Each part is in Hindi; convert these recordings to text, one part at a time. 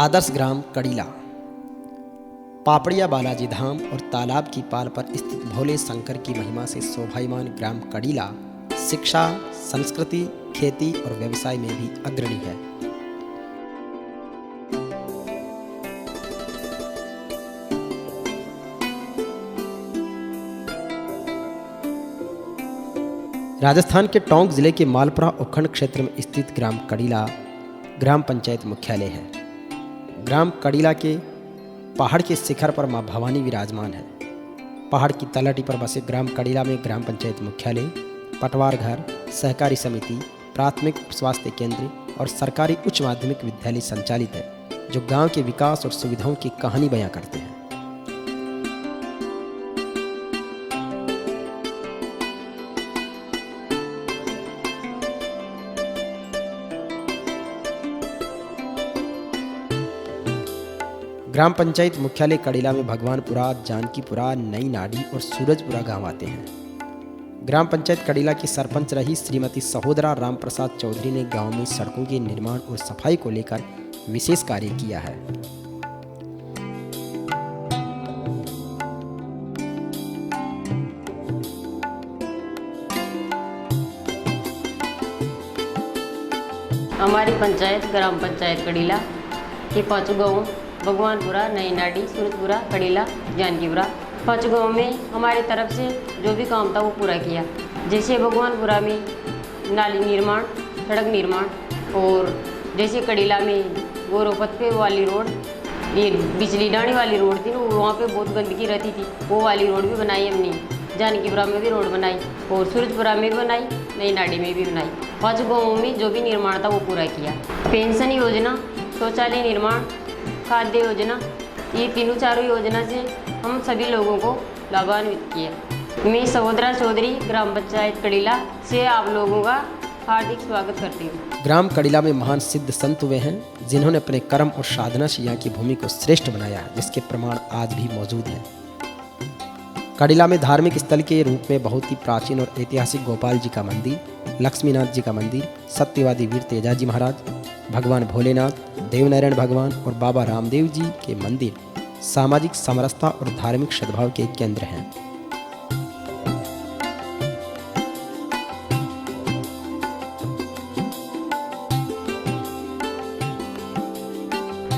आदर्श ग्राम कड़ीला। पापड़िया बालाजी धाम और तालाब की पाल पर स्थित भोले शंकर की महिमा से शोभायमान ग्राम कड़ीला शिक्षा, संस्कृति, खेती और व्यवसाय में भी अग्रणी है। राजस्थान के टोंक जिले के मालपुरा उपखंड क्षेत्र में स्थित ग्राम कड़ीला ग्राम पंचायत मुख्यालय है। ग्राम कड़ीला के पहाड़ के शिखर पर मां भवानी विराजमान है। पहाड़ की तलहटी पर बसे ग्राम कड़ीला में ग्राम पंचायत मुख्यालय, पटवार घर, सहकारी समिति, प्राथमिक स्वास्थ्य केंद्र और सरकारी उच्च माध्यमिक विद्यालय संचालित है, जो गांव के विकास और सुविधाओं की कहानी बयां करते हैं। ग्राम पंचायत मुख्यालय कड़ीला में भगवानपुरा, जानकीपुरा, नई नाडी और सूरजपुरा गांव आते हैं। ग्राम पंचायत कड़ीला की सरपंच रही श्रीमती सहोदरा राम प्रसाद चौधरी ने गांव में सड़कों के निर्माण और सफाई को लेकर विशेष कार्य किया है। हमारी पंचायत ग्राम पंचायत कड़ीला के 5 गाँव भगवानपुरा, नई नाडी, सूरजपुरा, कड़ीला, जानकीपुरा, 5 गाँव में हमारी तरफ से जो भी काम था वो पूरा किया। जैसे भगवानपुरा में नाली निर्माण, सड़क निर्माण, और जैसे कड़ीला में गोरोपत पे वाली रोड, ये बिजली डाणी वाली रोड थी, वहाँ पे बहुत गंदगी रहती थी, वो वाली रोड भी बनाई हमने। जानकीपुरा में भी रोड बनाई और सूरजपुरा में भी बनाई, नई नाडी में भी बनाई। 5 गाँवों में जो भी निर्माण था वो पूरा किया। पेंशन योजना, शौचालय निर्माण, खाद्य योजना, ये चारों योजना से हम सभी लोगों को लाभान्वित किया। मैं सहोदरा चौधरी ग्राम पंचायत कड़ीला से आप लोगों का हार्दिक स्वागत करती हूँ। ग्राम कड़ीला में महान सिद्ध संत हुए हैं, जिन्होंने अपने कर्म और साधना से यहाँ की भूमि को श्रेष्ठ बनाया है, जिसके प्रमाण आज भी मौजूद हैं। कड़ीला में धार्मिक स्थल के रूप में बहुत ही प्राचीन और ऐतिहासिक गोपाल जी का मंदिर, लक्ष्मीनाथ जी का मंदिर, सत्यवादी वीर तेजाजी महाराज, भगवान भोलेनाथ, देवनारायण भगवान और बाबा रामदेव जी के मंदिर सामाजिक समरसता और धार्मिक सद्भाव के केंद्र हैं।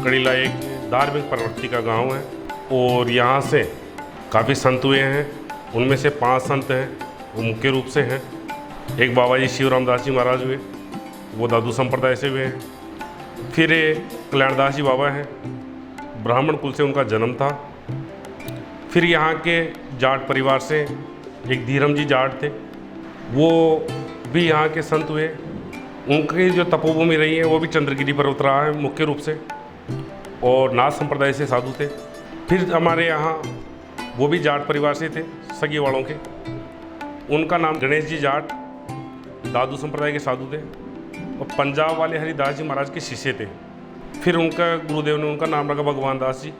कड़ीला एक धार्मिक प्रवृत्ति का गांव है और यहाँ से काफ़ी संत हुए हैं। उनमें से 5 संत हैं, वो मुख्य रूप से हैं। एक बाबा जी शिवरामदास जी महाराज हुए, वो दादू संप्रदाय से हुए हैं। फिर कल्याणदास जी बाबा हैं, ब्राह्मण कुल से उनका जन्म था। फिर यहाँ के जाट परिवार से एक धीरम जी जाट थे, वो भी यहाँ के संत हुए। उनकी जो तपोभूमि रही है वो भी चंद्रगिरी पर्वत रहा है मुख्य रूप से, और नाथ संप्रदाय से साधु थे। फिर हमारे यहाँ वो भी जाट परिवार से थे, सगी वालों के। उनका नाम गणेश जी जाट, दादू संप्रदाय के साधु थे और पंजाब वाले हरिदास जी महाराज के शिष्य थे। फिर उनका गुरुदेव ने उनका नाम रखा भगवान दास जी।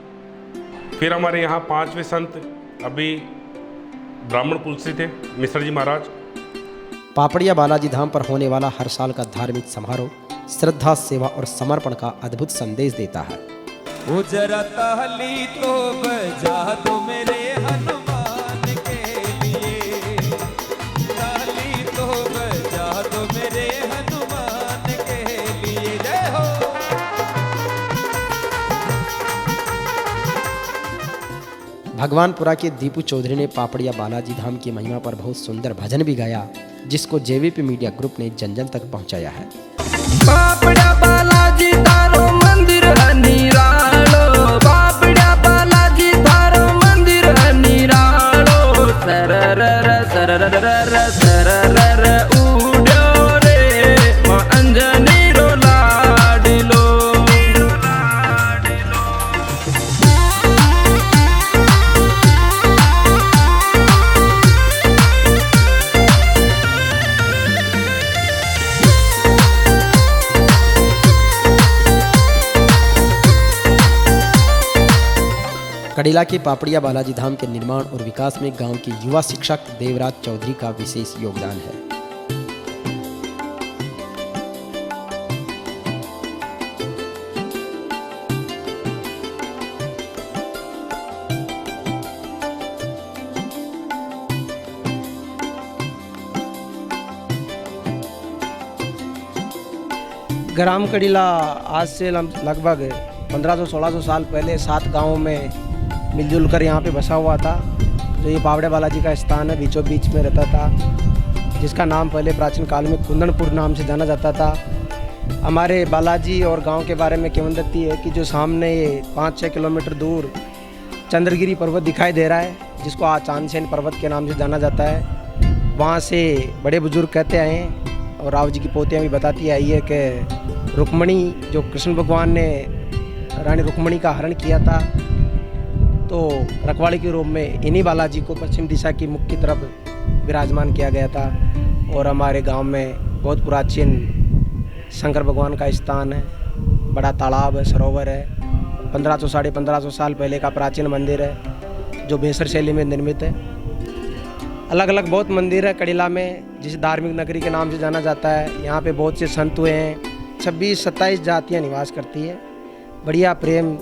फिर हमारे यहाँ 5वें संत अभी ब्राह्मण कुल से थे, मिश्र जी महाराज। पापड़िया बालाजी धाम पर होने वाला हर साल का धार्मिक समारोह श्रद्धा, सेवा और समर्पण का अद्भुत संदेश देता है। वो जरा ताली तो बजा दो मेरे हनुमान के लिए, ताली तो बजा दो मेरे हनुमान के लिए। जय हो। भगवानपुरा के दीपू चौधरी ने पापड़िया बालाजी धाम की महिमा पर बहुत सुंदर भजन भी गाया, जिसको जेवीपी मीडिया ग्रुप ने जन जन तक पहुंचाया है। पापड़िया बालाजी तारो मंदिर निरालो, पापड़िया बालाजी तारो मंदिर निरालो, सररर सररर सररर उड्यो रे मां अंजनी रो लाडलो। कड़ीला के पापड़िया बालाजी धाम के निर्माण और विकास में गांव के युवा शिक्षक देवराज चौधरी का विशेष योगदान है। ग्राम कड़ीला आज से लगभग 1500-1600 साल पहले 7 गांवों में मिलजुल कर यहाँ पे बसा हुआ था। जो ये पावड़े बालाजी का स्थान है, बीचों बीच में रहता था, जिसका नाम पहले प्राचीन काल में कुंदनपुर नाम से जाना जाता था। हमारे बालाजी और गांव के बारे में किंवदंती है कि जो सामने 5-6 किलोमीटर दूर चंद्रगिरी पर्वत दिखाई दे रहा है, जिसको आज चांदसेन पर्वत के नाम से जाना जाता है, वहाँ से बड़े बुजुर्ग कहते आए हैं और राव जी की पोतियाँ भी बताती आई है कि रुक्मणी, जो कृष्ण भगवान ने रानी रुक्मणी का हरण किया था, तो रखवाले के रूप में इन्हीं बालाजी को पश्चिम दिशा की मुख की तरफ विराजमान किया गया था। और हमारे गांव में बहुत प्राचीन शंकर भगवान का स्थान है, बड़ा तालाब है, सरोवर है, 1500-1550 साल पहले का प्राचीन मंदिर है जो बेसर शैली में निर्मित है। अलग अलग बहुत मंदिर है कड़ीला में, जिसे धार्मिक नगरी के नाम से जाना जाता है। यहाँ पे बहुत से संत हुए हैं, 26-27 जातियाँ निवास करती है। बढ़िया प्रेम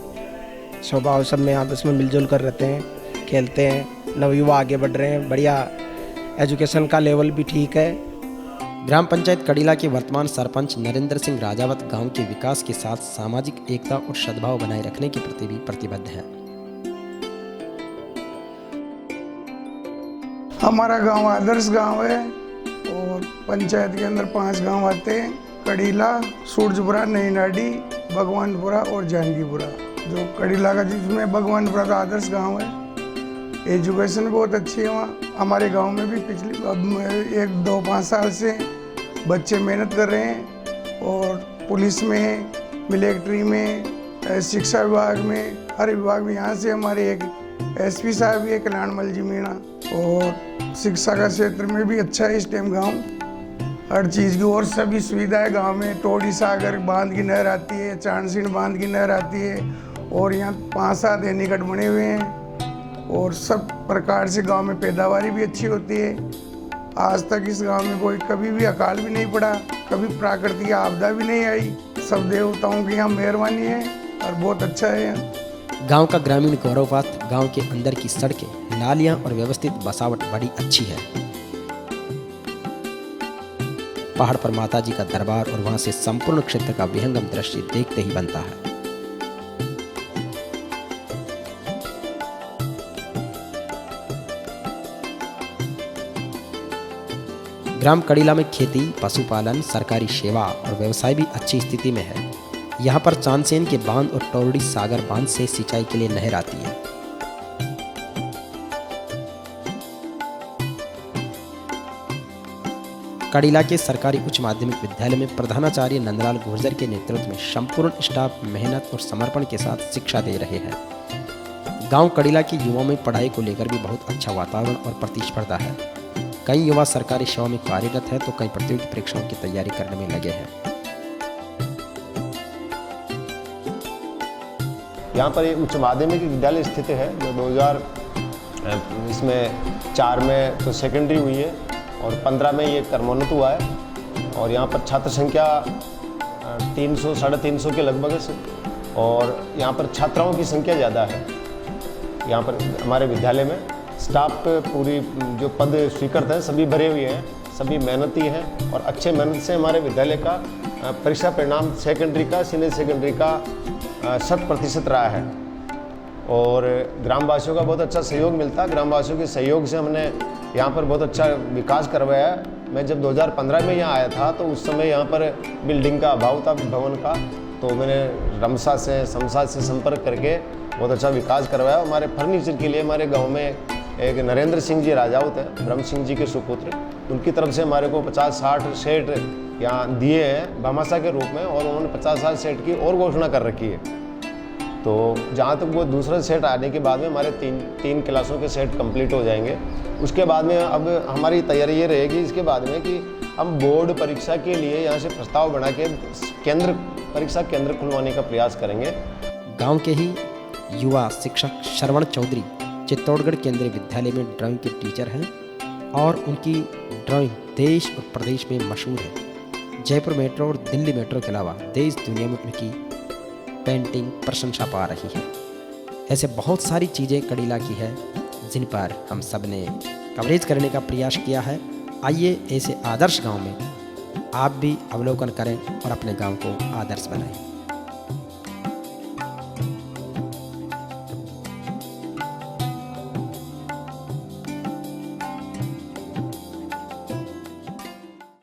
स्वभाव सब में आपस में मिलजुल कर रहते हैं, खेलते हैं, नवयुवा आगे बढ़ रहे हैं, बढ़िया एजुकेशन का लेवल भी ठीक है। ग्राम पंचायत कड़ीला के वर्तमान सरपंच नरेंद्र सिंह राजावत गांव के विकास के साथ सामाजिक एकता और सद्भाव बनाए रखने के प्रति भी प्रतिबद्ध है। हमारा गांव आदर्श गांव है और पंचायत के अंदर 5 गांव आते हैं: कड़ीला, सूरजपुरा, नई नाडी, भगवानपुरा और जानकीपुरा। जो कड़ीला का, जिसमें भगवानपुरा का आदर्श गांव है, एजुकेशन बहुत अच्छी है वहाँ। हमारे गांव में भी पिछले 1-2-5 साल से बच्चे मेहनत कर रहे हैं और पुलिस में, मिलिट्री में, शिक्षा विभाग में, हर विभाग में। यहाँ से हमारे एक एसपी साहब भी है, कल्याणमल जी मीणा। और शिक्षा का क्षेत्र में भी अच्छा है इस टाइम गाँव, हर चीज़ की और सभी सुविधाएं गांव में। टोडी सागर बांध की नहर आती है, चांदसीन बांध की नहर आती है और यहाँ 5-7 एनीकट बने हुए हैं और सब प्रकार से गांव में पैदावारी भी अच्छी होती है। आज तक इस गांव में कोई कभी भी अकाल भी नहीं पड़ा, कभी प्राकृतिक आपदा भी नहीं आई। सब देवताओं की यहाँ मेहरबानी है और बहुत अच्छा है यहाँ। गांव का ग्रामीण गौरववात, गांव के अंदर की सड़कें, नालियां और व्यवस्थित बसावट बड़ी अच्छी है। पहाड़ पर माताजी का दरबार और वहां से संपूर्ण क्षेत्र का विहंगम दृश्य देखते ही बनता है। ग्राम कड़ीला में खेती, पशुपालन, सरकारी सेवा और व्यवसाय भी अच्छी स्थिति में है। यहाँ पर चांदसेन के बांध और टोरडी सागर बांध से सिंचाई के लिए नहर आती है। कड़ीला के सरकारी उच्च माध्यमिक विद्यालय में प्रधानाचार्य नंदलाल गुर्जर के नेतृत्व में संपूर्ण स्टाफ मेहनत और समर्पण के साथ शिक्षा दे रहे हैं। गांव कड़ीला के युवाओं में पढ़ाई को लेकर भी बहुत अच्छा वातावरण और प्रतिस्पर्धा है। कई युवा सरकारी सेवा में कार्यरत है तो कई प्रतियोगी परीक्षाओं की तैयारी करने में लगे हैं। यहाँ पर एक उच्च माध्यमिक विद्यालय स्थित है जो 2004 में तो सेकेंडरी हुई है और 15 में ये कर्मोन्नत हुआ है। और यहाँ पर छात्र संख्या 300-350 के लगभग है और यहाँ पर छात्राओं की संख्या ज़्यादा है। यहाँ पर हमारे विद्यालय में स्टाफ पूरी जो पद स्वीकृत हैं सभी भरे हुए हैं, सभी मेहनती हैं और अच्छे मेहनत से हमारे विद्यालय का परीक्षा परिणाम सेकेंडरी का, सीनियर सेकेंडरी का 100% रहा है। और ग्रामवासियों का बहुत अच्छा सहयोग मिलता है। ग्रामवासियों के सहयोग से हमने यहाँ पर बहुत अच्छा विकास करवाया है। मैं जब 2015 में यहाँ आया था तो उस समय यहाँ पर बिल्डिंग का अभाव था भवन का, तो मैंने रमसा से, शमसा से संपर्क करके बहुत अच्छा विकास करवाया। हमारे फर्नीचर के लिए हमारे गाँव में एक नरेंद्र सिंह जी राजावत है, ब्रह्म सिंह जी के सुपुत्र, उनकी तरफ से हमारे को 50-60 सेट यहाँ दिए हैं भामाशाह के रूप में और उन्होंने 50-60 सेट की और घोषणा कर रखी है। तो जहाँ तक वो दूसरा सेट आने के बाद में हमारे तीन क्लासों के सेट कंप्लीट हो जाएंगे। उसके बाद में अब हमारी तैयारी ये रहेगी इसके बाद में कि हम बोर्ड परीक्षा के लिए यहाँ से प्रस्ताव बना के परीक्षा केंद्र खुलवाने का प्रयास करेंगे। गाँव के ही युवा शिक्षक श्रवण चौधरी चित्तौड़गढ़ केंद्रीय विद्यालय में ड्राइंग के टीचर हैं और उनकी ड्राइंग देश और प्रदेश में मशहूर है। जयपुर मेट्रो और दिल्ली मेट्रो के अलावा देश दुनिया में उनकी पेंटिंग प्रशंसा पा रही है। ऐसे बहुत सारी चीज़ें कड़ीला की है जिन पर हम सब ने कवरेज करने का प्रयास किया है। आइए ऐसे आदर्श गांव में आप भी अवलोकन करें और अपने गांव को आदर्श बनाएं।